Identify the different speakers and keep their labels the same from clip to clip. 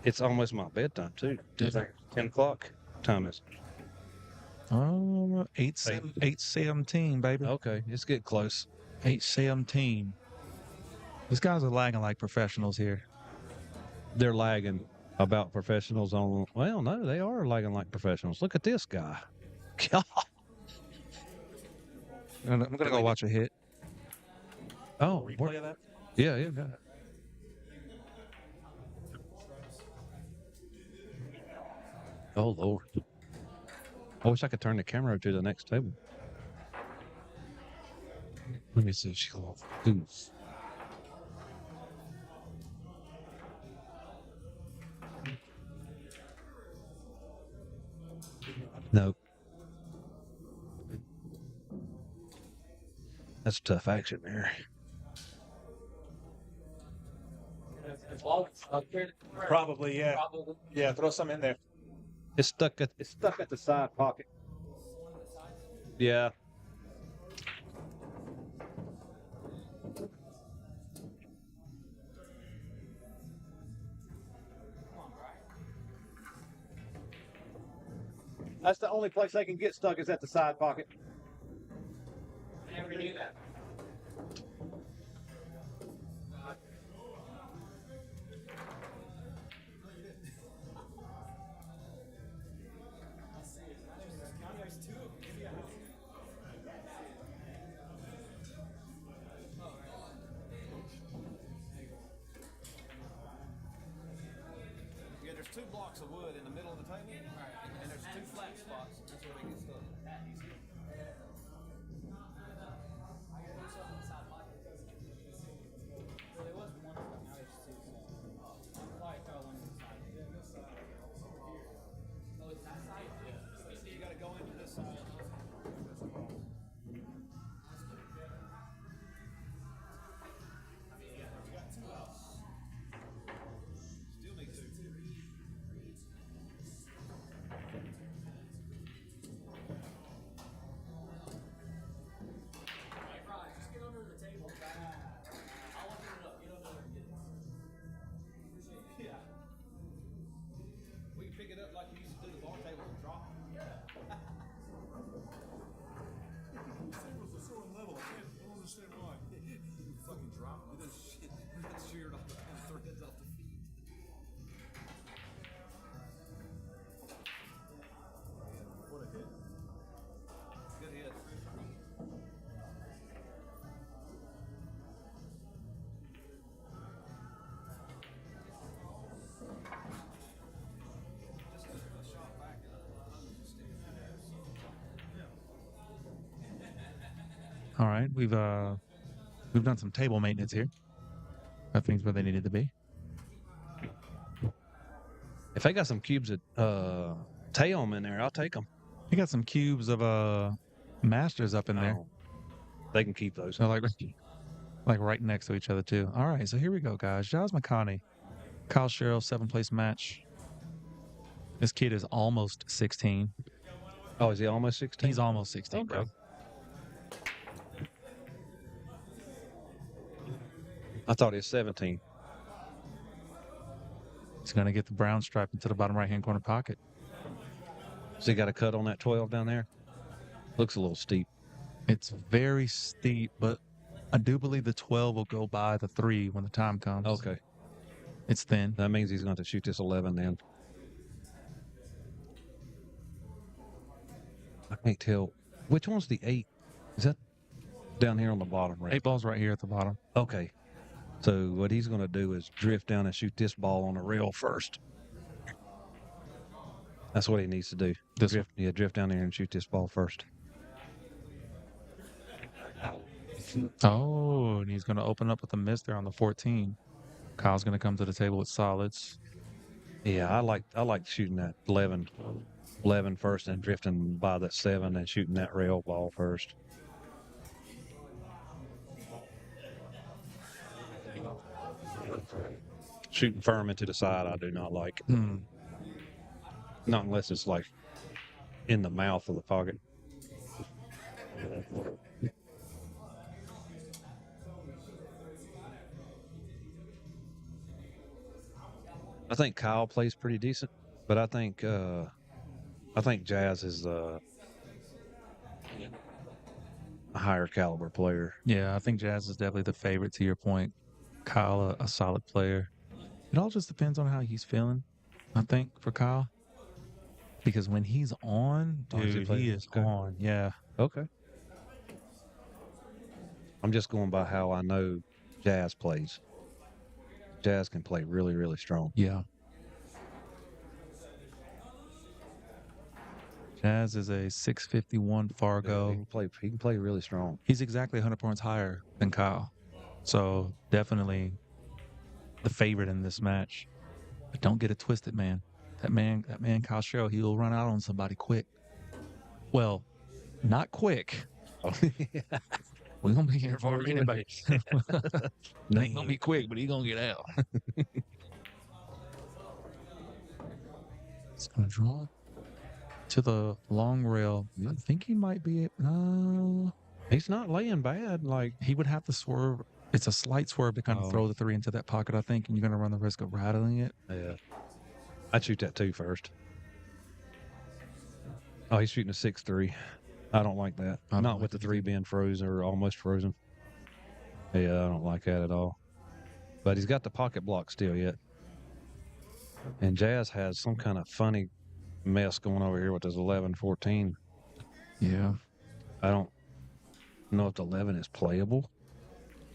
Speaker 1: It's almost my bedtime too. 10 o'clock time is.
Speaker 2: Oh, 8:17, baby.
Speaker 1: Okay, it's getting close.
Speaker 2: 8:17. These guys are lagging like professionals here.
Speaker 1: They're lagging about professionals on. Well, no, they are lagging like professionals. Look at this guy. God.
Speaker 2: I'm gonna go watch a hit.
Speaker 1: Oh,
Speaker 3: Replay of that?
Speaker 1: yeah. Oh Lord. I wish I could turn the camera to the next table. Let me see if she can. No. That's tough action there.
Speaker 3: Probably, yeah. Yeah, throw some in there.
Speaker 1: It's stuck at the side pocket. Yeah. That's the only place they can get stuck is at the side pocket.
Speaker 4: I never knew that.
Speaker 5: Yeah, there's 2 blocks of wood in the middle of the table, and there's 2 flat spots. That's where they get stuck.
Speaker 4: There was one, but now there's two. So I'll probably throw one inside. Oh, it's that side? Yeah.
Speaker 5: You gotta go into this side. You got 2 outs. Still need 2.
Speaker 4: Just get under the table. I'll open it up. You don't know where to get it.
Speaker 5: Yeah. We can pick it up like you used to do the bar table and drop it.
Speaker 3: Tables are so level. I don't understand why.
Speaker 5: You fucking drop it. This shit that's sheared off the threads off the feet.
Speaker 3: What a hit.
Speaker 5: Good hit. Just a shot back and stick it in there.
Speaker 2: All right, we've done some table maintenance here. Got things where they needed to be.
Speaker 1: If they got some cubes that tail them in there, I'll take them.
Speaker 2: We got some cubes of masters up in there.
Speaker 1: Oh, they can keep those.
Speaker 2: So like right next to each other too. All right, so here we go, guys. Jas Makhani, Kyle Sherrill, 7th-place match. This kid is almost 16.
Speaker 1: Oh, is he almost 16?
Speaker 2: He's almost 16, bro.
Speaker 1: I thought he was 17.
Speaker 2: He's gonna get the brown stripe into the bottom right-hand corner pocket.
Speaker 1: So he got a cut on that 12 down there? Looks a little steep.
Speaker 2: It's very steep, but I do believe the 12 will go by the 3 when the time comes.
Speaker 1: Okay.
Speaker 2: It's thin.
Speaker 1: That means he's going to shoot this 11 then. I can't tell. Which one's the 8? Is that down here on the bottom, right?
Speaker 2: 8 ball's right here at the bottom.
Speaker 1: Okay. So what he's going to do is drift down and shoot this ball on the rail first. That's what he needs to do. Drift down there and shoot this ball first.
Speaker 2: Oh, and he's going to open up with a miss there on the 14. Kyle's going to come to the table with solids.
Speaker 1: Yeah, I like shooting that 11 first and drifting by that 7 and shooting that rail ball first. Shooting firm into the side, I do not like. Not unless it's like in the mouth of the pocket. I think Kyle plays pretty decent, but I think Jas is a higher caliber player.
Speaker 2: Yeah, I think Jas is definitely the favorite. To your point, Kyle, a solid player. It all just depends on how he's feeling. I think for Kyle, because when he's on,
Speaker 1: Oh, is he
Speaker 2: dude,
Speaker 1: playing?
Speaker 2: he is
Speaker 1: Okay.
Speaker 2: on. Yeah,
Speaker 1: Okay. I'm just going by how I know Jas plays. Jas can play really, really strong.
Speaker 2: yeah. Jas is a 651 Fargo.
Speaker 1: He can play really strong.
Speaker 2: He's exactly 100 points higher than Kyle. So definitely the favorite in this match. But don't get it twisted, man. That man, Kyle Sherrill, he'll run out on somebody quick. Well, not quick.
Speaker 1: Oh,
Speaker 2: We're gonna be here for a minute, baby. It ain't gonna be quick, but he's gonna get out. It's gonna draw to the long rail. I think he might be.
Speaker 1: He's not laying bad. Like,
Speaker 2: He would have to swerve. It's a slight swerve to kind of
Speaker 1: Oh.
Speaker 2: throw the 3 into that pocket, I think, and you're gonna run the risk of rattling it.
Speaker 1: yeah. I'd shoot that 2 first. Oh, he's shooting a 6-3. I don't like that.
Speaker 2: I don't
Speaker 1: Not
Speaker 2: like
Speaker 1: with the
Speaker 2: it
Speaker 1: 3 being frozen or almost frozen. Yeah, I don't like that at all. But he's got the pocket block still yet. And Jas has some kind of funny mess going over here with his 11-14.
Speaker 2: Yeah.
Speaker 1: I don't know if the 11 is playable.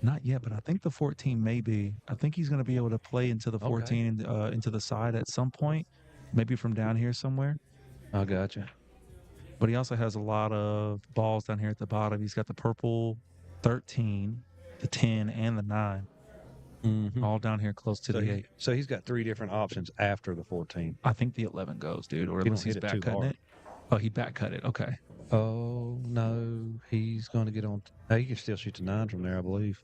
Speaker 2: Not yet, but I think the 14 may be. I think he's going to be able to play into the
Speaker 1: Okay.
Speaker 2: 14 into the side at some point, maybe from down here somewhere.
Speaker 1: I gotcha.
Speaker 2: But he also has a lot of balls down here at the bottom. He's got the purple 13, the 10, and the 9,
Speaker 1: Mm-hmm.
Speaker 2: all down here close to the 8.
Speaker 1: So he's got 3 different options after the 14.
Speaker 2: I think the 11 goes, dude, or
Speaker 1: He
Speaker 2: unless
Speaker 1: don't
Speaker 2: he's
Speaker 1: hit it
Speaker 2: back
Speaker 1: too
Speaker 2: cutting
Speaker 1: hard.
Speaker 2: it. Oh, he back cut it. Okay.
Speaker 1: Oh, no. He's going to get on. Hey, he can still shoot the 9 from there, I believe.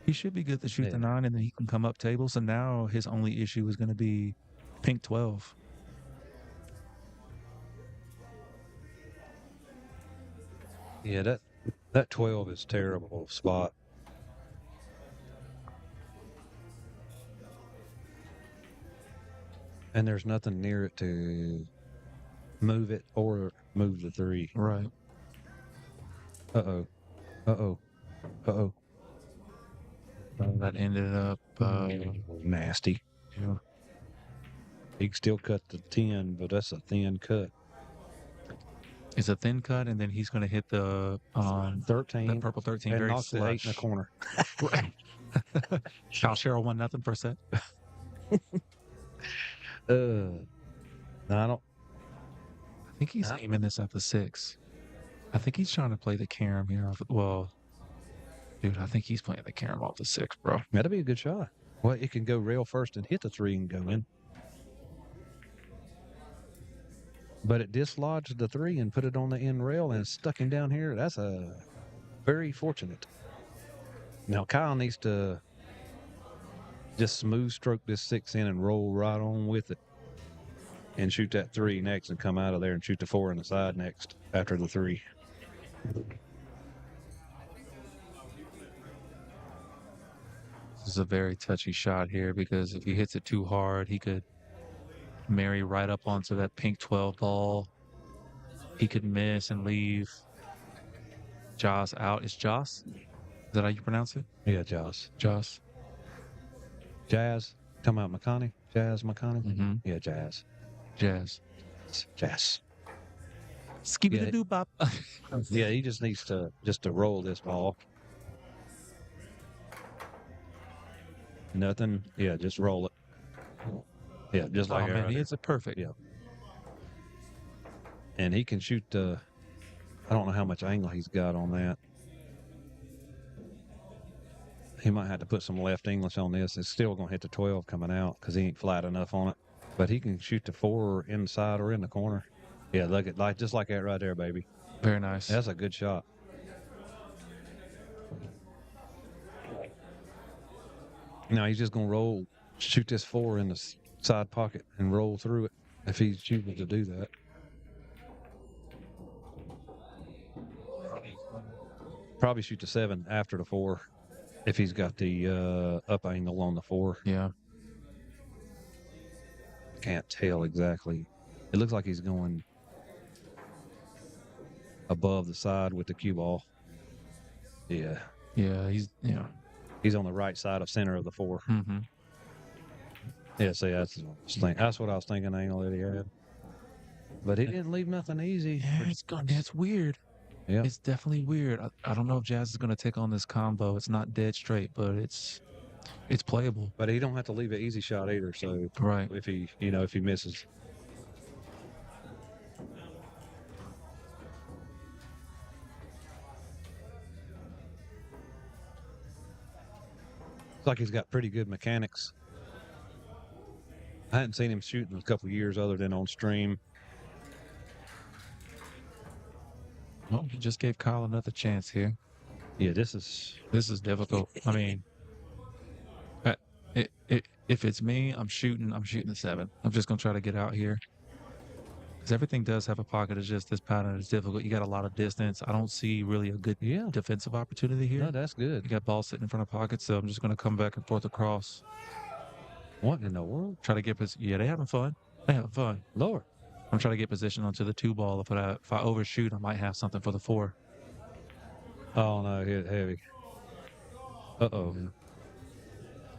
Speaker 2: He should be good to shoot the
Speaker 1: Yeah.
Speaker 2: 9, and then he can come up table. So now his only issue is going to be pink 12.
Speaker 1: Yeah, that 12 is terrible spot. And there's nothing near it to move it or move the 3.
Speaker 2: Right.
Speaker 1: Uh-oh. Uh-oh. Uh-oh.
Speaker 2: That ended up.
Speaker 1: Nasty.
Speaker 2: Yeah.
Speaker 1: He can still cut the 10, but that's a thin cut.
Speaker 2: It's a thin cut, and then he's going to hit the
Speaker 1: 13.
Speaker 2: that purple 13
Speaker 1: And
Speaker 2: very
Speaker 1: knocks the 8 in the
Speaker 2: flush.
Speaker 1: corner.
Speaker 2: Kyle Sherrill 1-0%.
Speaker 1: No, I don't.
Speaker 2: I think he's aiming this at the 6. I think he's trying to play the carom here. Well, dude, I think he's playing the carom off the 6, bro.
Speaker 1: That'd be a good shot. Well, it can go rail first and hit the 3 and go in. But it dislodged the 3 and put it on the end rail and stuck him down here. That's very fortunate. Now Kyle needs to just smooth stroke this 6 in and roll right on with it. And shoot that 3 next and come out of there and shoot the 4 in the side next after the 3.
Speaker 2: This is a very touchy shot here because if he hits it too hard, he could marry right up onto that pink 12 ball. He could miss and leave Jas out. Is Jas? Is that how you pronounce it?
Speaker 1: Yeah, Jas.
Speaker 2: Jas.
Speaker 1: Jas. Come out, Makhani. Jas Makhani.
Speaker 2: Mm-hmm.
Speaker 1: Yeah, Jas.
Speaker 2: Jas.
Speaker 1: Jas.
Speaker 2: Skibby the doo bop.
Speaker 1: Yeah, he just needs to roll this ball. Nothing. Yeah, just roll it. Yeah, just like
Speaker 2: Oh,
Speaker 1: that
Speaker 2: man,
Speaker 1: right
Speaker 2: he
Speaker 1: there.
Speaker 2: hits it perfect.
Speaker 1: Yeah. And he can shoot the. I don't know how much angle he's got on that. He might have to put some left English on this. It's still going to hit the 12 coming out because he ain't flat enough on it. But he can shoot the 4 inside or in the corner. Yeah, look at just like that right there, baby.
Speaker 2: Very nice.
Speaker 1: That's a good shot. Now he's just going to shoot this 4 in the side pocket and roll through it if he's choosing to do that. Probably shoot the 7 after the 4 if he's got the up angle on the 4.
Speaker 2: Yeah.
Speaker 1: Can't tell exactly. It looks like he's going above the side with the cue ball. Yeah.
Speaker 2: Yeah,
Speaker 1: He's on the right side of center of the 4.
Speaker 2: Mm-hmm.
Speaker 1: Yeah, see, that's what I was thinking angle that he had. But he didn't leave nothing easy.
Speaker 2: Yeah, it's weird.
Speaker 1: Yeah.
Speaker 2: It's definitely weird. I don't know if Jas is going to take on this combo. It's not dead straight, but it's playable.
Speaker 1: But he don't have to leave an easy shot either. So
Speaker 2: Right.
Speaker 1: if he misses. It's like he's got pretty good mechanics. I hadn't seen him shoot in a couple of years other than on stream.
Speaker 2: Well, he just gave Kyle another chance here.
Speaker 1: Yeah, this is
Speaker 2: difficult. I mean, if it's me, I'm shooting the 7. I'm just gonna try to get out here because everything does have a pocket. It's just this pattern is difficult. You got a lot of distance. I don't see really a good defensive opportunity here.
Speaker 1: No, that's good.
Speaker 2: You got ball sitting in front of pockets, so I'm just gonna come back and forth across.
Speaker 1: What in the world?
Speaker 2: Try to get yeah, they having fun. They having fun.
Speaker 1: Lord.
Speaker 2: I'm trying to get position onto the 2 ball. If I overshoot, I might have something for the 4.
Speaker 1: Oh no, hit heavy. Uh-oh.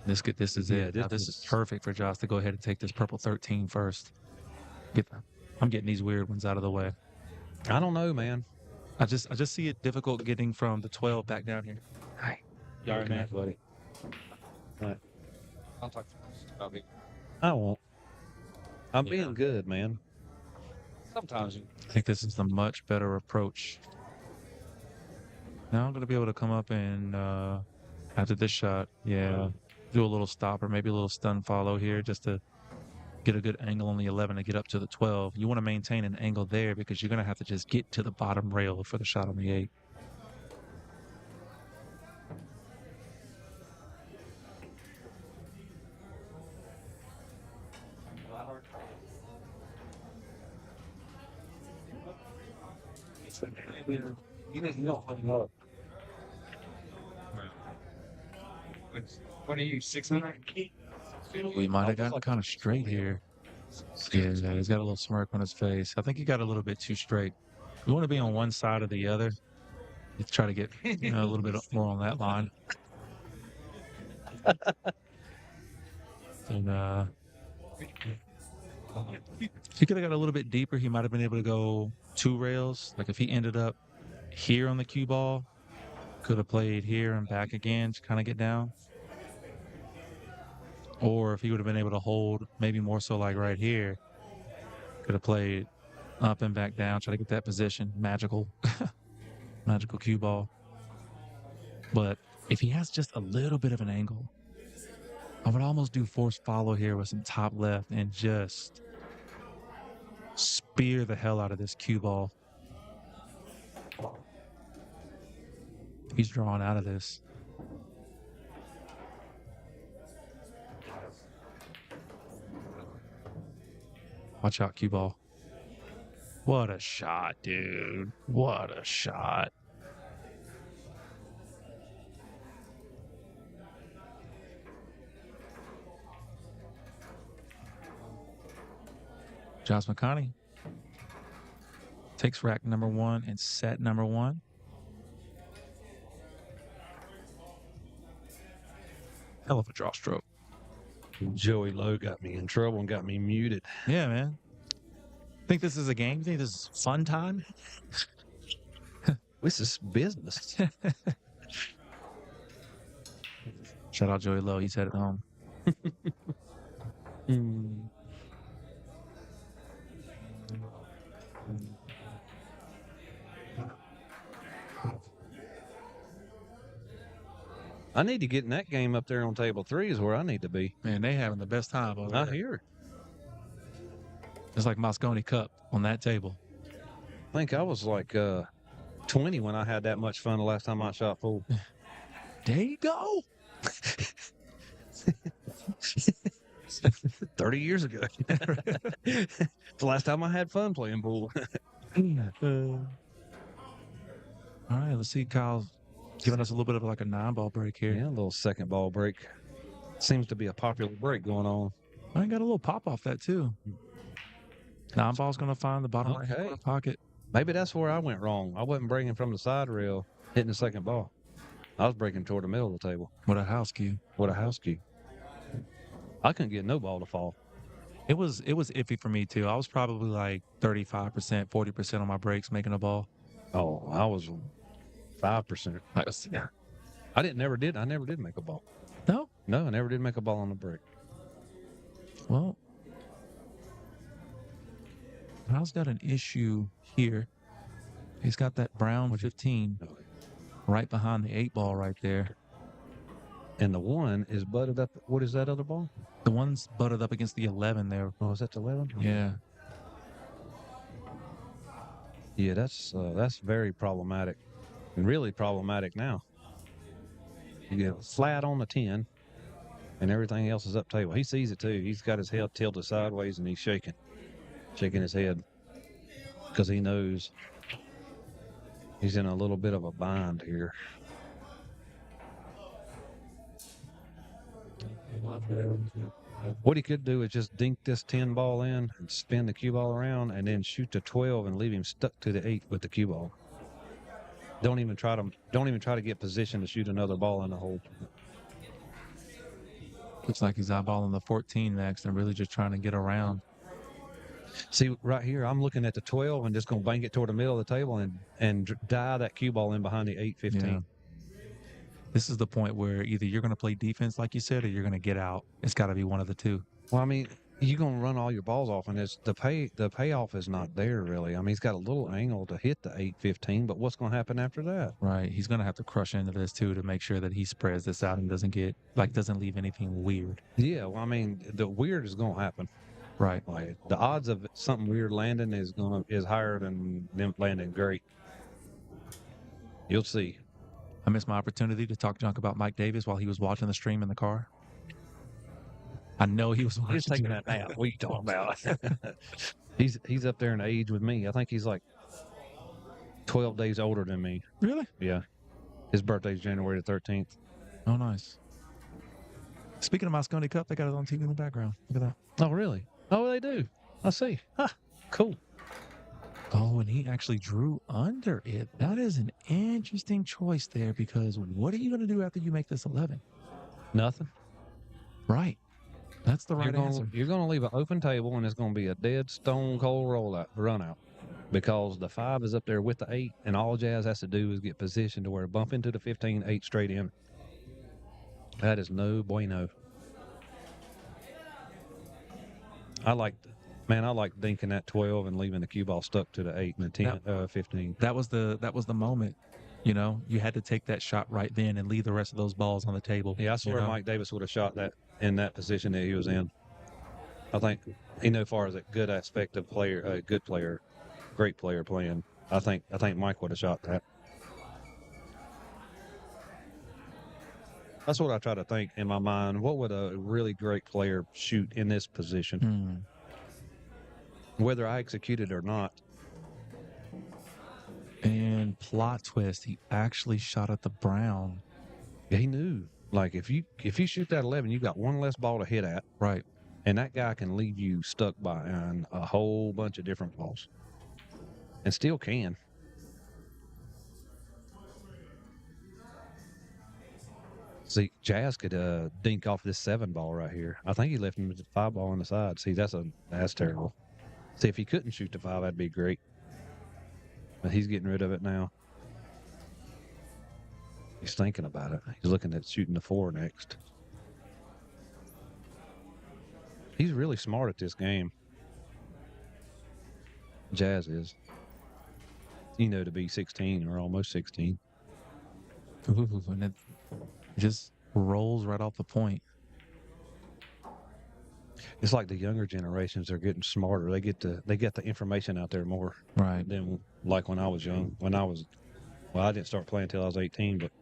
Speaker 2: This is it. This is perfect for Jas to go ahead and take this purple 13 first. I'm getting these weird ones out of the way.
Speaker 1: I don't know, man.
Speaker 2: I just see it difficult getting from the 12 back down here.
Speaker 1: Hi.
Speaker 2: You all right, man?
Speaker 1: Buddy. All right.
Speaker 2: I'll talk to you.
Speaker 1: I won't. I'm being good, man.
Speaker 2: Sometimes I think this is the much better approach. Now I'm going to be able to come up and, after this shot, do a little stop or maybe a little stun follow here just to get a good angle on the 11 to get up to the 12. You want to maintain an angle there because you're going to have to just get to the bottom rail for the shot on the 8.
Speaker 6: What are you, 600?
Speaker 2: We might have gotten kind of straight here. Yeah, he's got a little smirk on his face. I think he got a little bit too straight. You want to be on one side or the other. Let's try to get a little bit more on that line. And if he could have got a little bit deeper, he might have been able to go 2 rails. Like if he ended up here on the cue ball, could have played here and back again to kind of get down. Or if he would have been able to hold, maybe more so like right here, could have played up and back down, try to get that position. Magical cue ball. But if he has just a little bit of an angle, I would almost do force follow here with some top left and just spear the hell out of this cue ball. He's drawing out of this. Watch out, cue ball. What a shot, dude. What a shot. Jas Makhani takes rack number 1 and set number 1. Hell of a draw stroke.
Speaker 1: Joey Lowe got me in trouble and got me muted.
Speaker 2: Yeah, man. Think this is a game? Think this is fun time?
Speaker 1: This is business.
Speaker 2: Shout out Joey Lowe. He's headed home.
Speaker 1: I need to get in that game up there on table 3 is where I need to be.
Speaker 2: Man, they having the best time over
Speaker 1: I
Speaker 2: there.
Speaker 1: hear it.
Speaker 2: It's like Moscone Cup on that table.
Speaker 1: I think I was like 20 when I had that much fun the last time I shot pool.
Speaker 2: There you go.
Speaker 1: 30 years ago. The last time I had fun playing pool.
Speaker 2: All right, let's see Kyle giving us a little bit of like a 9-ball break here.
Speaker 1: Yeah, a little second ball break. Seems to be a popular break going on.
Speaker 2: I got a little pop off that too. 9 ball's going to find the bottom right
Speaker 1: Okay.
Speaker 2: corner pocket.
Speaker 1: Maybe that's where I went wrong. I wasn't breaking from the side rail, hitting the second ball. I was breaking toward the middle of the table
Speaker 2: With a house cue.
Speaker 1: with a house cue. I couldn't get no ball to fall.
Speaker 2: It was iffy for me too. I was probably like 35%, 40% on my breaks making a ball.
Speaker 1: Oh, I was 5%.
Speaker 2: Yeah.
Speaker 1: I never did make a ball.
Speaker 2: No?
Speaker 1: No, I never did make a ball on the break.
Speaker 2: Well, Kyle's got an issue here. He's got that brown 15 right behind the 8 ball right there.
Speaker 1: And the one is butted up. What is that other ball?
Speaker 2: The one's butted up against the 11 there.
Speaker 1: Oh, is that the 11?
Speaker 2: Yeah.
Speaker 1: Yeah, that's very problematic, and really problematic now. You get flat on the 10, and everything else is up table. He sees it too. He's got his head tilted sideways, and he's shaking his head because he knows he's in a little bit of a bind here. What he could do is just dink this 10 ball in and spin the cue ball around and then shoot the 12 and leave him stuck to the 8 with the cue ball. Don't even try to get position to shoot another ball in the hole.
Speaker 2: Looks like he's eyeballing the 14 next and really just trying to get around.
Speaker 1: See, right here, I'm looking at the 12 and just going to bang it toward the middle of the table and dive that cue ball in behind the 8-15.
Speaker 2: Yeah. This is the point where either you're going to play defense, like you said, or you're going to get out. It's got to be one of the two.
Speaker 1: Well, I mean, you're going to run all your balls off, and the payoff is not there, really. I mean, he's got a little angle to hit the 8-15, but what's going to happen after that?
Speaker 2: Right. He's going to have to crush into this, too, to make sure that he spreads this out and doesn't leave anything weird.
Speaker 1: Yeah, well, I mean, the weird is going to happen.
Speaker 2: Right.
Speaker 1: Like, the odds of something weird landing is higher than them landing great. You'll see.
Speaker 2: I missed my opportunity to talk junk about Mike Davis while he was watching the stream in the car. I know he was watching.
Speaker 1: He's taking that nap. What are you talking about? He's up there in age with me. I think he's like 12 days older than me.
Speaker 2: Really?
Speaker 1: Yeah. His birthday's January the 13th.
Speaker 2: Oh, nice. Speaking of Moscone Cup, they got it on TV in the background. Look at that.
Speaker 1: Oh, really? Oh, they do. I see. Huh. Cool.
Speaker 2: Oh, and he actually drew under it. That is an interesting choice there because what are you going to do after you make this 11?
Speaker 1: Nothing.
Speaker 2: Right. That's the right answer.
Speaker 1: You're going to leave an open table, and it's going to be a dead stone cold run out because the 5 is up there with the 8, and all Jazz has to do is get positioned to where bump into the 15, 8 straight in. That is no bueno. I like dinking that 12 and leaving the cue ball stuck to the 8 and the 10, 15.
Speaker 2: That was the moment. You know, you had to take that shot right then and leave the rest of those balls on the table.
Speaker 1: Yeah, I swear Mike Davis would have shot that in that position that he was in. I think far as a good aspect of player, a good player, great player playing. I think Mike would have shot that. That's what I try to think in my mind. What would a really great player shoot in this position? Whether I execute it or not.
Speaker 2: And plot twist, he actually shot at the brown.
Speaker 1: Yeah, he knew. Like if you shoot that 11, you got one less ball to hit at.
Speaker 2: Right.
Speaker 1: And that guy can leave you stuck behind a whole bunch of different balls. And still can. See, Jazz could dink off this 7 ball right here. I think he left him with the 5 ball on the side. See, that's terrible. See, if he couldn't shoot the 5, that'd be great. But he's getting rid of it now. He's thinking about it. He's looking at shooting the 4 next. He's really smart at this game. Jazz is. To be 16 or almost 16.
Speaker 2: Ooh, and it just rolls right off the point.
Speaker 1: It's like the younger generations are getting smarter. They get the information out there more.
Speaker 2: Right.
Speaker 1: Than like when I was young. I didn't start playing until I was 18, but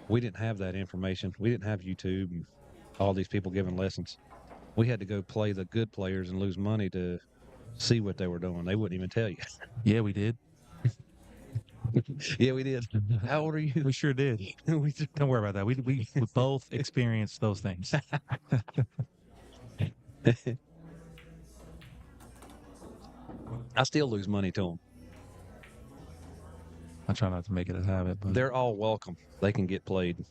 Speaker 1: we didn't have that information. We didn't have YouTube and all these people giving lessons. We had to go play the good players and lose money to see what they were doing. They wouldn't even tell you.
Speaker 2: Yeah, we did.
Speaker 1: Yeah, we did. How old are you?
Speaker 2: We sure did.
Speaker 1: We
Speaker 2: Don't worry about that. We both experienced those things.
Speaker 1: I still lose money to them.
Speaker 2: I try not to make it a habit, but
Speaker 1: They're all welcome. They can get played.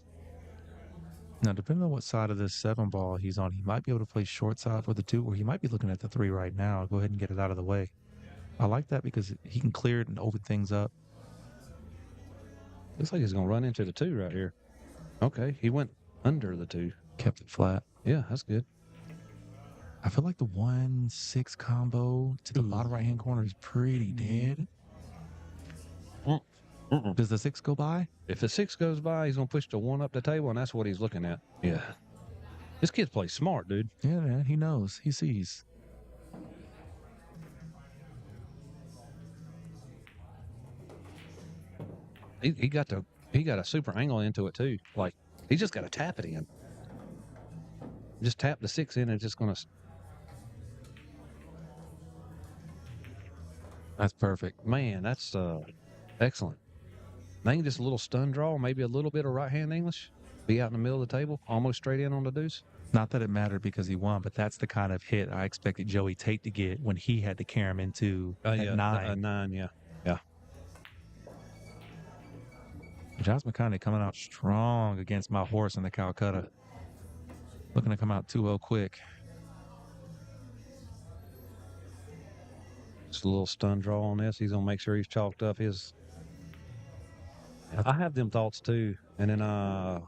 Speaker 2: now depending on what side of this 7 ball he's on, he might be able to play short side for the 2, or he might be looking at the 3 right now. Go ahead and get it out of the way. I like that because he can clear it and open things up.
Speaker 1: Looks like he's going to run into the 2 right here. Okay, he went under the 2.
Speaker 2: Kept it flat.
Speaker 1: Yeah, that's good.
Speaker 2: I feel like the 1-6 combo to the bottom right-hand corner is pretty dead. Does the 6 go by?
Speaker 1: If the 6 goes by, he's going to push the 1 up the table, and that's what he's looking at. Yeah. This kid plays smart, dude.
Speaker 2: Yeah, man. He knows. He sees.
Speaker 1: He got a super angle into it too. Like he just got to tap it in. Just tap the 6 in, and it's just going to.
Speaker 2: That's perfect.
Speaker 1: Man, that's excellent. Maybe just a little stun draw, maybe a little bit of right-hand English. Be out in the middle of the table, almost straight in on the deuce.
Speaker 2: Not that it mattered because he won, but that's the kind of hit I expected Joey Tate to get when he had to carry him into at 9.
Speaker 1: 9, yeah.
Speaker 2: Jas Makhani coming out strong against my horse in the Calcutta. Looking to come out 2-0 quick.
Speaker 1: Just a little stun draw on this. He's going to make sure he's chalked up his. I have them thoughts too, and then I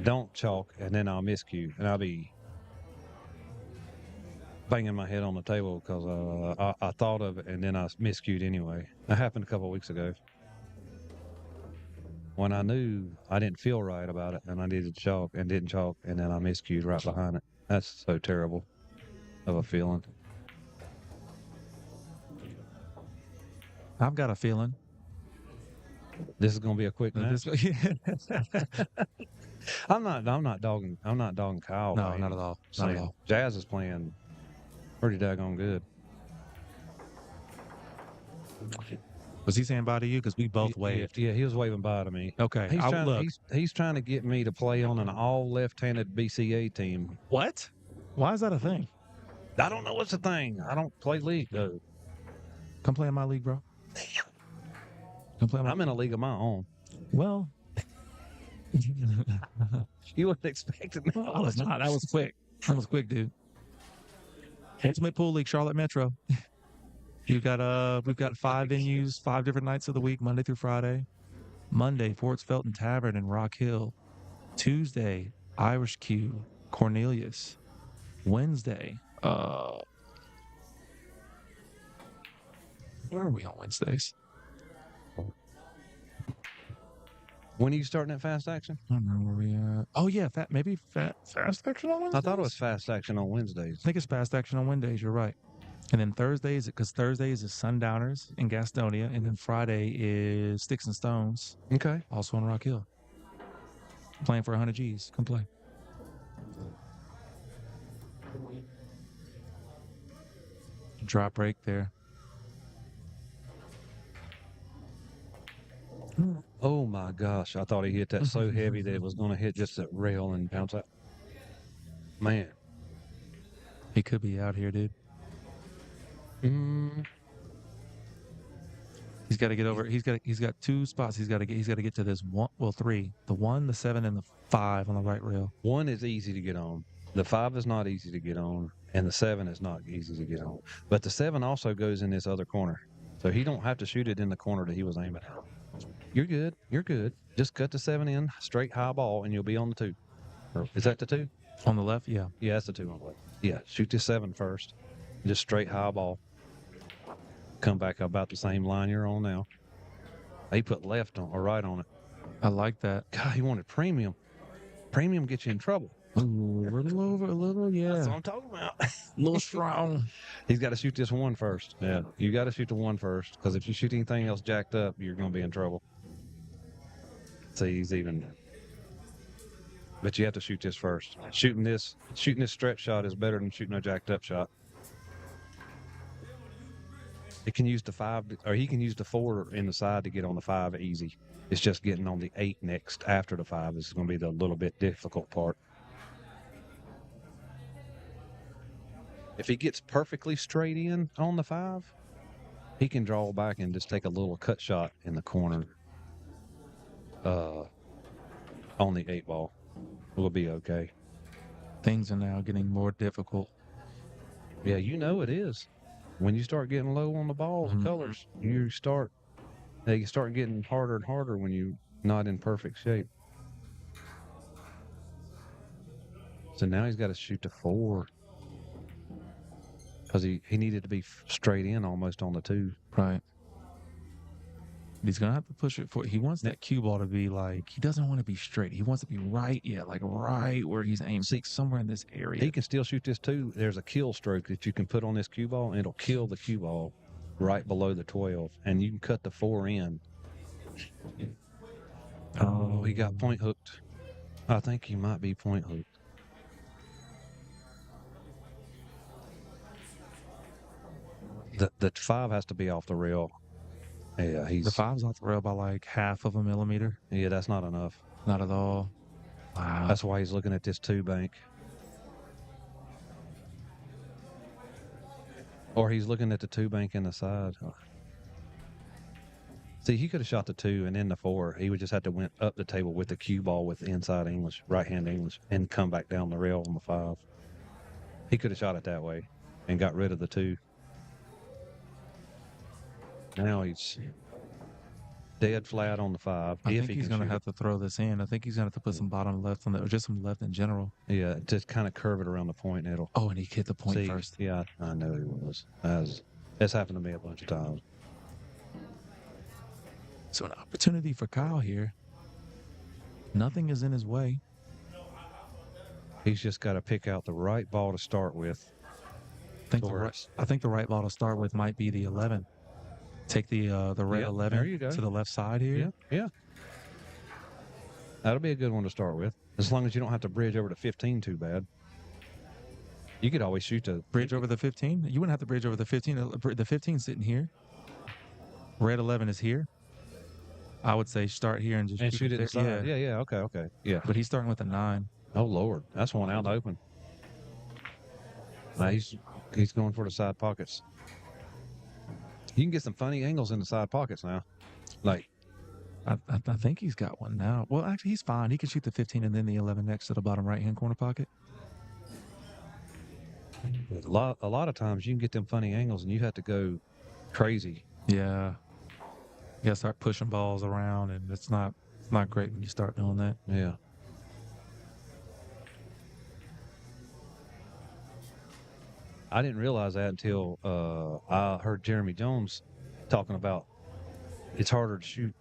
Speaker 1: don't chalk, and then I'll miscue, and I'll be banging my head on the table because I thought of it, and then I miscued anyway. That happened a couple of weeks ago when I knew I didn't feel right about it, and I needed to chalk and didn't chalk, and then I miscued right behind it. That's so terrible of a feeling.
Speaker 2: I've got a feeling.
Speaker 1: This is going to be a quick match. I'm not dogging Kyle.
Speaker 2: No, not at all. Not at all.
Speaker 1: Jas is playing pretty daggone good.
Speaker 2: Was he saying bye to you? Because we both waved.
Speaker 1: Yeah, he was waving bye to me.
Speaker 2: Okay.
Speaker 1: He's trying to get me to play on an all left-handed BCA team.
Speaker 2: What? Why is that a thing?
Speaker 1: I don't know what's the thing. I don't play league though.
Speaker 2: Come play in my league, bro. Come play in my
Speaker 1: I'm in a league of my own.
Speaker 2: Well,
Speaker 1: You wouldn't expect it.
Speaker 2: no, I was not. That was quick. That was quick, dude. Ultimate Pool League, Charlotte Metro. We've got 5 venues, 5 different nights of the week, Monday through Friday. Monday, Forts Felton Tavern in Rock Hill. Tuesday, Irish Cue, Cornelius. Wednesday, where are we on Wednesdays?
Speaker 1: When are you starting at Fast Action?
Speaker 2: I don't know where we are. Oh yeah, Fast Action on Wednesdays.
Speaker 1: I thought it was Fast Action on Wednesdays.
Speaker 2: I think it's Fast Action on Wednesdays. You're right. And then Thursdays, because Thursdays is Sundowners in Gastonia, and then Friday is Sticks and Stones,
Speaker 1: Okay.
Speaker 2: also in Rock Hill. Playing for 100 G's. Come play. Drop break there.
Speaker 1: Oh my gosh! I thought he hit that so heavy that it was going to hit just that rail and bounce out. Man.
Speaker 2: He could be out here, dude. He's got to get over. He's got 2 spots. He's got to get to this 1. Well, 3. The 1, the 7, and the 5 on the right rail.
Speaker 1: 1 is easy to get on. The 5 is not easy to get on, and the 7 is not easy to get on. But the 7 also goes in this other corner, so he don't have to shoot it in the corner that he was aiming at. You're good. You're good. Just cut the 7 in, straight high ball, and you'll be on the 2. Or, is that the 2?
Speaker 2: On the left, yeah.
Speaker 1: Yeah, that's the 2 on the left. Yeah, shoot the 7 first. Just straight high ball. Come back about the same line you're on now. He put left on or right on it.
Speaker 2: I like that.
Speaker 1: God, he wanted premium. Premium gets you in trouble.
Speaker 2: Ooh, a little, yeah.
Speaker 1: That's what I'm talking about.
Speaker 2: A little strong.
Speaker 1: He's got to shoot this 1 first. Yeah, you got to shoot the 1 first, because if you shoot anything else jacked up, you're going to be in trouble. See, he's even. But you have to shoot this first. Shooting this stretch shot is better than shooting a jacked up shot. It can use the 5, or he can use the 4 in the side to get on the 5 easy. It's just getting on the 8 next after the 5 is going to be the little bit difficult part. If he gets perfectly straight in on the 5, he can draw back and just take a little cut shot in the corner on the 8 ball. We'll be okay.
Speaker 2: Things are now getting more difficult.
Speaker 1: Yeah, you know it is. When you start getting low on the balls, colors, they start getting harder and harder when you're not in perfect shape. So now he's got to shoot the 4 because he needed to be straight in almost on the 2.
Speaker 2: Right. He's going to have to push it for. He wants that cue ball to be like, he doesn't want to be straight. He wants to be right, like right where he's aimed. See, somewhere in this area.
Speaker 1: He can still shoot this too. There's a kill stroke that you can put on this cue ball, and it'll kill the cue ball right below the 12, and you can cut the 4 in. Oh, he got point hooked. I think he might be point hooked. The 5 has to be off the rail. Yeah,
Speaker 2: the 5's off the rail by like half of a millimeter.
Speaker 1: Yeah, that's not enough.
Speaker 2: Not at all. Wow.
Speaker 1: That's why he's looking at this 2 bank. Or he's looking at the 2 bank in the side. See, he could have shot the 2 and then the 4. He would just have to went up the table with the cue ball with inside English, right-hand English, and come back down the rail on the 5. He could have shot it that way and got rid of the 2. Now he's dead flat on the 5.
Speaker 2: I think he's going to have to throw this in. I think he's going to have to put some bottom left on that, or just some left in general.
Speaker 1: Yeah, just kind of curve it around the point. And it'll.
Speaker 2: Oh, and he hit the point first.
Speaker 1: Yeah, I know he was. That's happened to me a bunch of times.
Speaker 2: So an opportunity for Kyle here. Nothing is in his way.
Speaker 1: He's just got to pick out the right ball to start with.
Speaker 2: I think the right ball to start with might be the 11. Take the red 11 to the left side here.
Speaker 1: Yeah. That'll be a good one to start with. As long as you don't have to bridge over to 15 too bad. You could always shoot the
Speaker 2: bridge over the 15. You wouldn't have to bridge over the 15. The 15's sitting here. Red 11 is here. I would say start here and just
Speaker 1: shoot it inside. Yeah. Okay. Yeah.
Speaker 2: But he's starting with a 9.
Speaker 1: Oh Lord, that's one out open. Now he's going for the side pockets. You can get some funny angles in the side pockets now. Like,
Speaker 2: I think he's got one now. Well, actually, he's fine. He can shoot the 15 and then the 11 next to the bottom right-hand corner pocket.
Speaker 1: A lot of times you can get them funny angles and you have to go crazy.
Speaker 2: Yeah. You got to start pushing balls around, and it's not great when you start doing that.
Speaker 1: Yeah. I didn't realize that until I heard Jeremy Jones talking about it's harder to shoot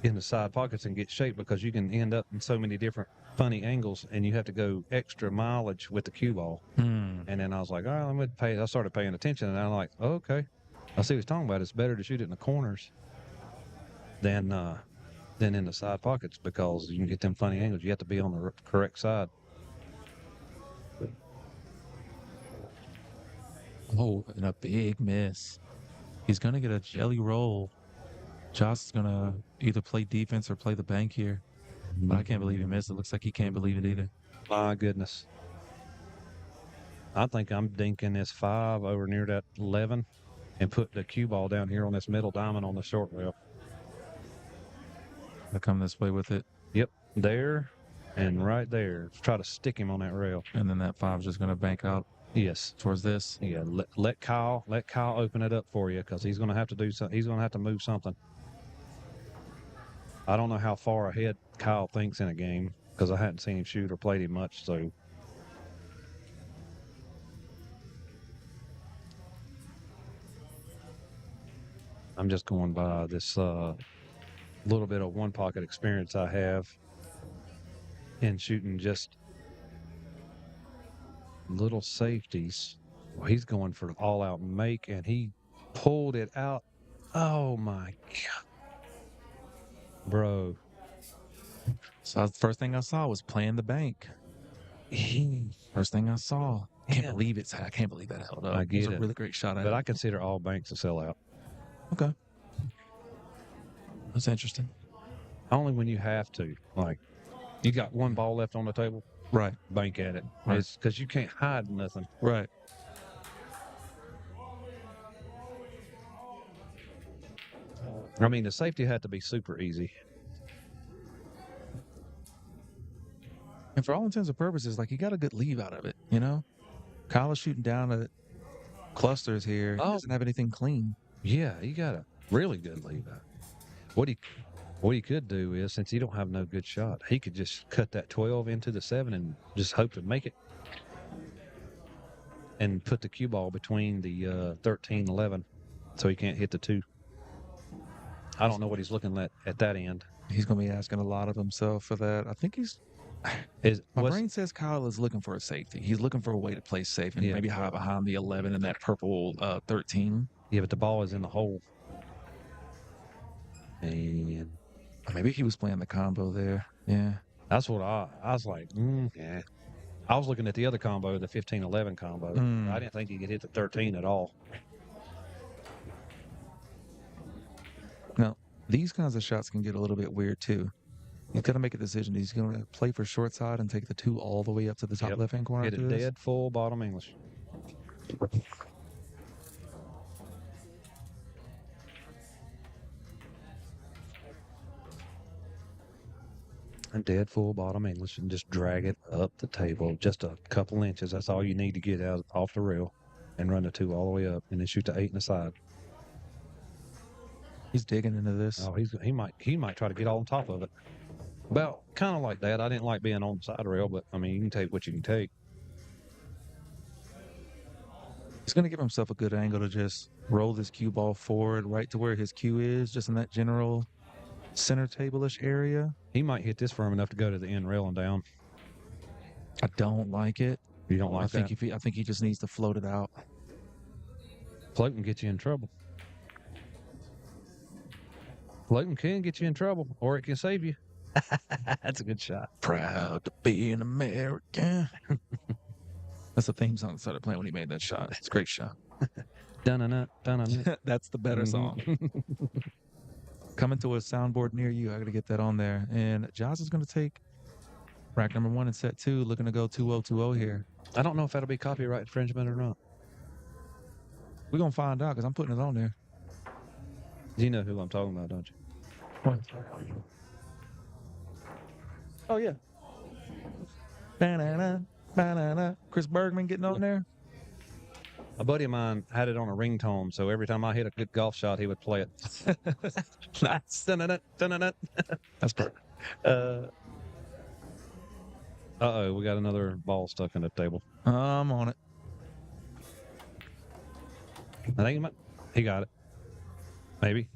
Speaker 1: in the side pockets and get shape because you can end up in so many different funny angles and you have to go extra mileage with the cue ball. And then I was like, all right, I started paying attention, and I'm like, oh, okay. I see what he's talking about. It's better to shoot it in the corners than in the side pockets because you can get them funny angles. You have to be on the correct side.
Speaker 2: Oh, and a big miss. He's going to get a jelly roll. Jas is going to either play defense or play the bank here. But I can't believe he missed. It looks like he can't believe it either.
Speaker 1: My goodness. I think I'm dinking this 5 over near that 11 and put the cue ball down here on this middle diamond on the short rail.
Speaker 2: I come this way with it.
Speaker 1: Yep, there and right there. Try to stick him on that rail.
Speaker 2: And then that 5's just going to bank out.
Speaker 1: Yes,
Speaker 2: towards this.
Speaker 1: Yeah, let Kyle open it up for you because he's going to have to do something. He's going to have to move something. I don't know how far ahead Kyle thinks in a game because I hadn't seen him shoot or played him much. So I'm just going by this little bit of one pocket experience I have in shooting just little safeties. Well, he's going for all out make, and he pulled it out. Oh my God, bro.
Speaker 2: So the first thing I saw was playing the bank. First thing I saw. I can't believe that held up.
Speaker 1: I get
Speaker 2: it was a really great shot.
Speaker 1: But I consider all banks a sellout.
Speaker 2: Okay. That's interesting.
Speaker 1: Only when you have to. Like, you got one ball left on the table,
Speaker 2: Right.
Speaker 1: bank at it.
Speaker 2: Right.
Speaker 1: It's because you can't hide nothing.
Speaker 2: Right.
Speaker 1: I mean, the safety had to be super easy.
Speaker 2: And for all intents and purposes, like, you got a good leave out of it, you know? Kyle is shooting down at clusters here. He
Speaker 1: Oh.
Speaker 2: doesn't have anything clean.
Speaker 1: Yeah, you got a really good lead out. What he could do is, since he don't have no good shot, he could just cut that 12 into the 7 and just hope to make it. And put the cue ball between the 13 11 so he can't hit the 2. I don't know what he's looking at that end.
Speaker 2: He's going to be asking a lot of himself for that. I think my brain says Kyle is looking for a safety. He's looking for a way to play safe and maybe hide behind the 11 and that purple 13.
Speaker 1: Yeah, but the ball is in the hole. And
Speaker 2: maybe he was playing the combo there. Yeah.
Speaker 1: That's what I was like, yeah. I was looking at the other combo, the 15-11 combo. I didn't think he could hit the 13 at all.
Speaker 2: Now, these kinds of shots can get a little bit weird too. He's got to make a decision. He's going to play for short side and take the 2 all the way up to the top left-hand corner.
Speaker 1: Hit it dead full bottom English. And dead full bottom English and just drag it up the table just a couple inches. That's all you need to get out off the rail and run the 2 all the way up and then shoot the 8 in the side.
Speaker 2: He's digging into this.
Speaker 1: Oh, he might try to get on top of it. Well, kind of like that. I didn't like being on the side rail, but I mean, you can take what you can take.
Speaker 2: He's going to give himself a good angle to just roll this cue ball forward right to where his cue is, just in that general center table-ish area.
Speaker 1: He might hit this firm enough to go to the end rail and down.
Speaker 2: I don't like it.
Speaker 1: You don't like that?
Speaker 2: I think he just needs to float it out.
Speaker 1: Floating gets you in trouble. Floating can get you in trouble, or it can save you. That's a good shot.
Speaker 2: Proud to be an American. That's the theme song that started playing when he made that shot. It's a great shot.
Speaker 1: Dun-dun-dun, dun-dun-dun.
Speaker 2: That's the better song. Coming to a soundboard near you. I got to get that on there. And Jas is going to take rack number 1 and set 2, looking to go 2-0-2-0 here.
Speaker 1: I don't know if that'll be copyright infringement or not.
Speaker 2: We're going to find out because I'm putting it on there.
Speaker 1: You know who I'm talking about, don't you?
Speaker 2: What? Oh, yeah. Ba-na-na, ba-na-na. Chris Bergman getting on there.
Speaker 1: A buddy of mine had it on a ringtone, so every time I hit a good golf shot, he would play it.
Speaker 2: Nice.
Speaker 1: Dun-dun-dun, dun-dun-dun.
Speaker 2: That's perfect.
Speaker 1: Uh-oh, we got another ball stuck in the table.
Speaker 2: I'm on it.
Speaker 1: I think he got it. Maybe.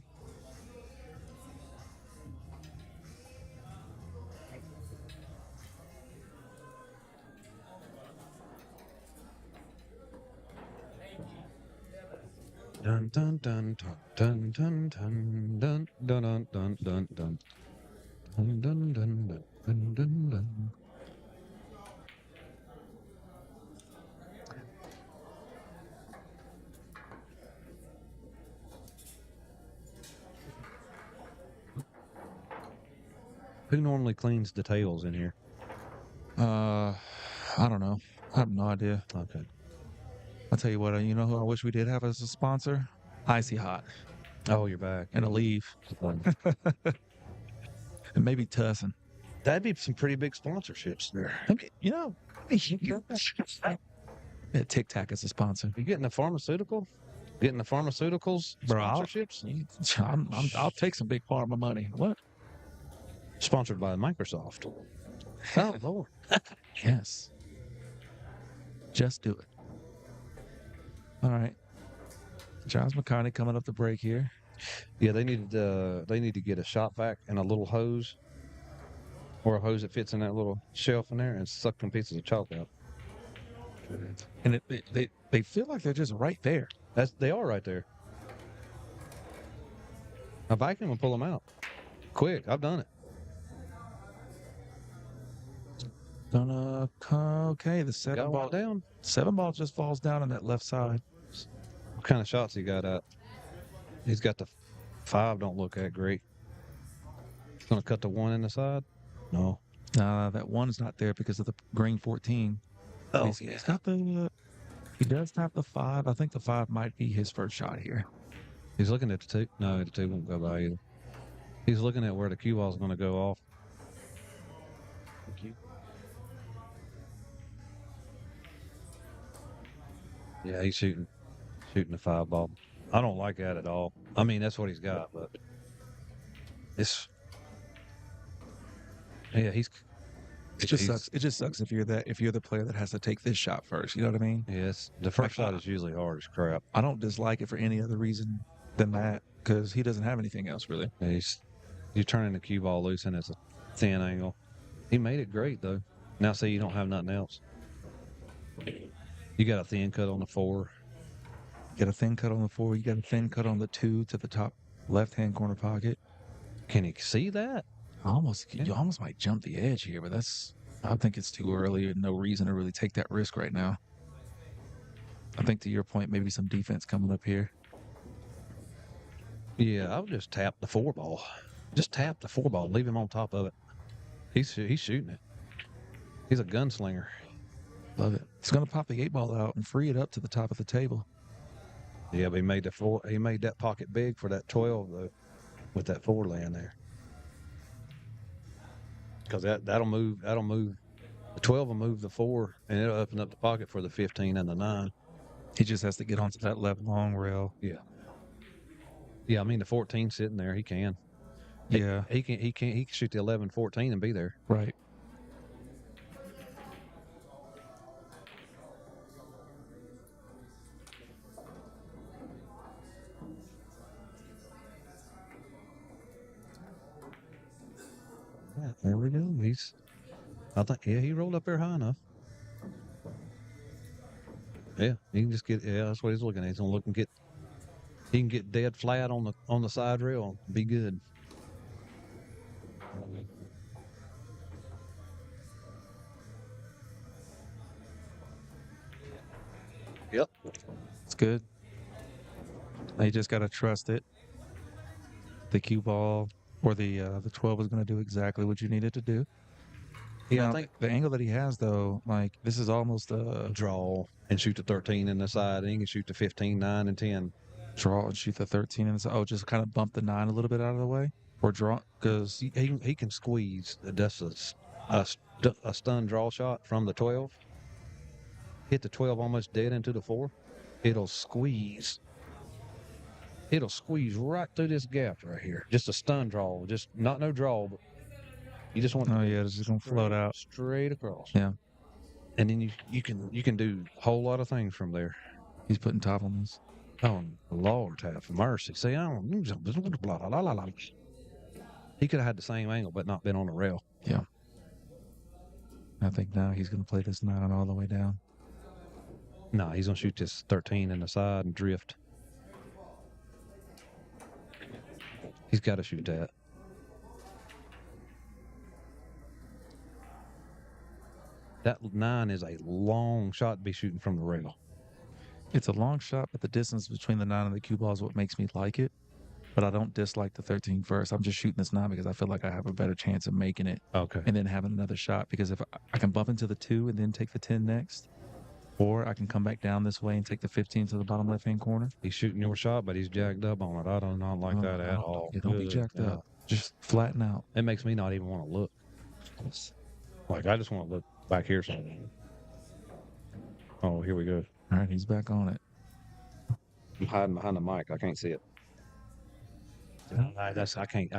Speaker 1: Dun dun dun dun dun dun dun dun dun dun dun dun dun dun dun dun dun dun dun. Who normally cleans the tails in here?
Speaker 2: I don't know. I have no idea.
Speaker 1: Okay.
Speaker 2: I'll tell you what, you know who I wish we did have as a sponsor? Icy Hot.
Speaker 1: Oh, you're back.
Speaker 2: And a leave. And maybe Tussin.
Speaker 1: That'd be some pretty big sponsorships there.
Speaker 2: Okay, you know, yeah, Tic Tac is a sponsor.
Speaker 1: You getting the pharmaceutical? Getting the pharmaceuticals
Speaker 2: Bro,
Speaker 1: sponsorships?
Speaker 2: I'll take some big pharma money. What?
Speaker 1: Sponsored by Microsoft. Oh, Lord.
Speaker 2: Yes. Just do it. All right. Jas Makhani coming up the break here.
Speaker 1: Yeah, they need to get a shop vac and a little hose, or a hose that fits in that little shelf in there, and suck them pieces of chalk out.
Speaker 2: And they feel like they're just right there.
Speaker 1: They are right there. A vacuum will pull them out quick. I've done it.
Speaker 2: Okay, the
Speaker 1: Got one down.
Speaker 2: 7 ball just falls down on that left side.
Speaker 1: What kind of shots he got out? He's got the 5. Don't look that great. He's gonna cut the 1 in the side. No.
Speaker 2: That 1 is not there because of the green 14.
Speaker 1: Oh,
Speaker 2: He's got the. He does have the 5. I think the 5 might be his first shot here.
Speaker 1: He's looking at the 2. No, the 2 won't go by either. He's looking at where the cue ball is going to go off. Yeah, he's shooting the 5 ball. I don't like that at all. I mean, that's what he's got, but it's he's.
Speaker 2: It just sucks. It just sucks if you're the player that has to take this shot first. You know what I mean?
Speaker 1: Yes, the first shot is usually hard as crap.
Speaker 2: I don't dislike it for any other reason than that because he doesn't have anything else really.
Speaker 1: You're turning the cue ball loose and it's a thin angle. He made it great though. Now say you don't have nothing else. You got a thin cut on the 4.
Speaker 2: You got a thin cut on the 4. You got a thin cut on the 2 to the top left-hand corner pocket.
Speaker 1: Can you see that?
Speaker 2: You almost might jump the edge here, but I think it's too early and no reason to really take that risk right now. I think to your point, maybe some defense coming up here.
Speaker 1: Yeah, I would just tap the 4 ball. Just tap the 4 ball. Leave him on top of it. He's shooting it. He's a gunslinger.
Speaker 2: Love it. He's going to pop the 8 ball out and free it up to the top of the table.
Speaker 1: Yeah, but he made that pocket big for that 12 though, with that 4 laying there. Because that'll move. The 12 will move the 4, and it'll open up the pocket for the 15 and the 9.
Speaker 2: He just has to get onto that left long rail.
Speaker 1: Yeah. Yeah, I mean the 14 sitting there, he can.
Speaker 2: Yeah.
Speaker 1: He can shoot the 11, 14 and be there.
Speaker 2: Right.
Speaker 1: Yeah, there we go. He rolled up there high enough. Yeah, he can just get. Yeah, that's what he's looking at. He's gonna look and get. He can get dead flat on the side rail. Be good. Yep,
Speaker 2: it's good. Now you just got to trust it. The cue ball or the 12 is going to do exactly what you need it to do.
Speaker 1: Yeah,
Speaker 2: now,
Speaker 1: I think
Speaker 2: the angle that he has though, like this is almost a
Speaker 1: draw and shoot the 13 in the side, and he can shoot the 15, 9, and 10.
Speaker 2: Draw and shoot the 13 in the side. Oh, just kind of bump the 9 a little bit out of the way, or draw because
Speaker 1: he can squeeze. That's a stun draw shot from the 12. Hit the 12 almost dead into the 4. It'll squeeze right through this gap right here. Just a stun draw, just not no draw, but you just want.
Speaker 2: Oh yeah, it's just gonna float out
Speaker 1: straight across.
Speaker 2: Yeah,
Speaker 1: and then you can do a whole lot of things from there.
Speaker 2: He's putting top on this.
Speaker 1: Oh Lord, have mercy! See, I don't. He could have had the same angle, but not been on the rail.
Speaker 2: Yeah. I think now he's gonna play this 9 all the way down.
Speaker 1: No, he's gonna shoot this 13 in the side and drift. He's got to shoot that. That 9 is a long shot to be shooting from the rail.
Speaker 2: It's a long shot, but the distance between the 9 and the cue ball is what makes me like it. But I don't dislike the 13 first. I'm just shooting this 9 because I feel like I have a better chance of making it.
Speaker 1: Okay.
Speaker 2: And then having another shot, because if I can bump into the 2 and then take the 10 next, or I can come back down this way and take the 15 to the bottom left-hand corner.
Speaker 1: He's shooting your shot, but he's jacked up on it. I do not like that at all.
Speaker 2: Yeah, don't be jacked up. Just flatten out.
Speaker 1: It makes me not even want to look. Like, I just want to look back here something. Oh, here we go.
Speaker 2: All right, he's back on it.
Speaker 1: I'm hiding behind the mic. I can't see it. I can't.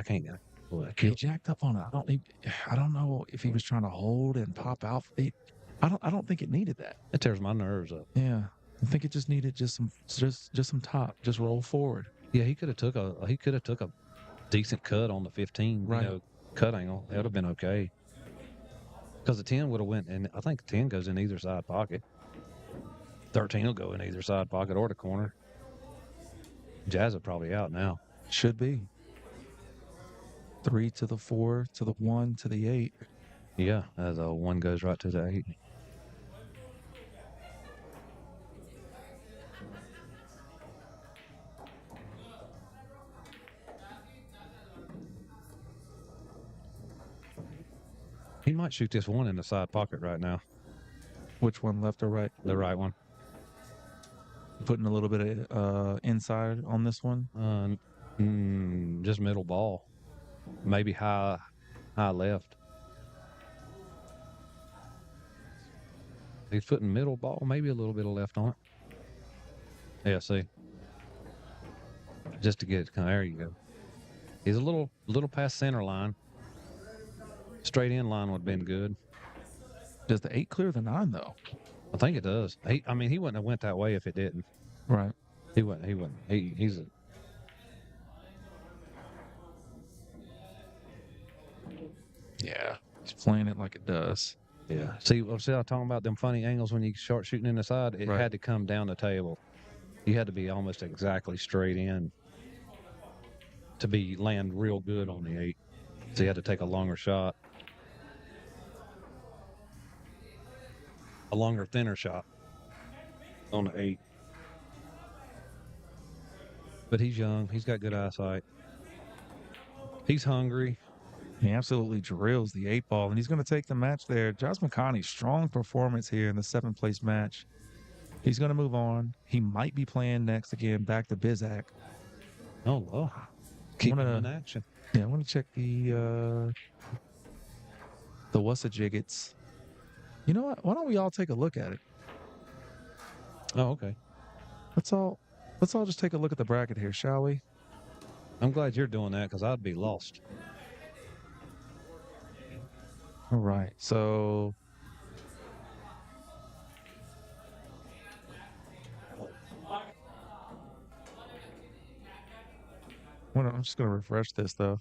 Speaker 2: He jacked up on it. I don't know if he was trying to hold and pop out. I don't think it needed that.
Speaker 1: It tears my nerves up.
Speaker 2: Yeah, I think it just needed just some top, just roll forward.
Speaker 1: Yeah, he could have took a decent cut on the 15,
Speaker 2: right?
Speaker 1: Cut angle. That would have been okay. Because the 10 would have went, and I think 10 goes in either side pocket. 13 will go in either side pocket or the corner. Jazz is probably out now.
Speaker 2: Should be. 3 to the 4 to the 1 to the 8.
Speaker 1: Yeah, as a 1 goes right to the 8. He might shoot this one in the side pocket right now.
Speaker 2: Which one, left or right?
Speaker 1: The right one.
Speaker 2: Putting a little bit of inside on this one.
Speaker 1: Just middle ball. Maybe high left. He's putting middle ball, maybe a little bit of left on it. Yeah, see. Just to get it, there you go. He's a little past center line. Straight in line would have been good.
Speaker 2: Does the 8 clear the 9 though?
Speaker 1: I think it does. He wouldn't have went that way if it didn't.
Speaker 2: Right.
Speaker 1: He wouldn't. He's a...
Speaker 2: Yeah. He's playing it like it does.
Speaker 1: Yeah. See, I was talking about them funny angles when you start shooting in the side. It
Speaker 2: Right.
Speaker 1: had to come down the table. You had to be almost exactly straight in to land real good on the 8. So you had to take a longer shot. A longer, thinner shot on the 8. But he's young. He's got good eyesight. He's hungry.
Speaker 2: He absolutely drills the 8 ball, and he's going to take the match there. Jas Makhani, strong performance here in the 7th place match. He's going to move on. He might be playing next again, back to Bizak.
Speaker 1: Oh, Lord. Keep him in action.
Speaker 2: Yeah, I want to check the Wassa-Jiggets. You know what? Why don't we all take a look at it?
Speaker 1: Oh, okay.
Speaker 2: Let's all just take a look at the bracket here, shall we?
Speaker 1: I'm glad you're doing that because I'd be lost.
Speaker 2: All right. So I'm just going to refresh this though.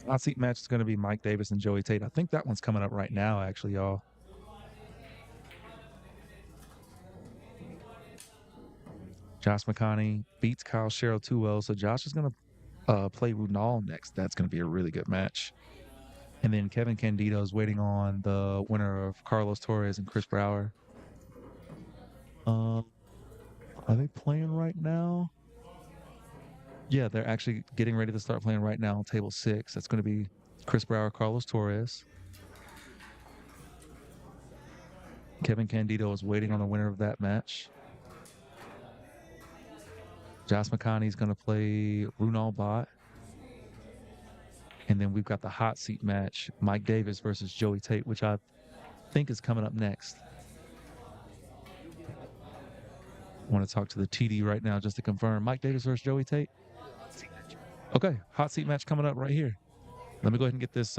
Speaker 2: Hot seat match is going to be Mike Davis and Joey Tate. I think that one's coming up right now, actually, y'all. Jas Makhani beats Kyle Sherrill 2-0. So Josh is going to play Runal next. That's going to be a really good match. And then Kevin Candido is waiting on the winner of Carlos Torres and Chris Brower. Are they playing right now? Yeah, they're actually getting ready to start playing right now on table 6. That's going to be Chris Brower, Carlos Torres. Kevin Candido is waiting on the winner of that match. Jas Makhani is going to play Runal Bot. And then we've got the hot seat match, Mike Davis versus Joey Tate, which I think is coming up next. I want to talk to the TD right now just to confirm. Mike Davis versus Joey Tate? Okay, hot seat match coming up right here. Let me go ahead and get this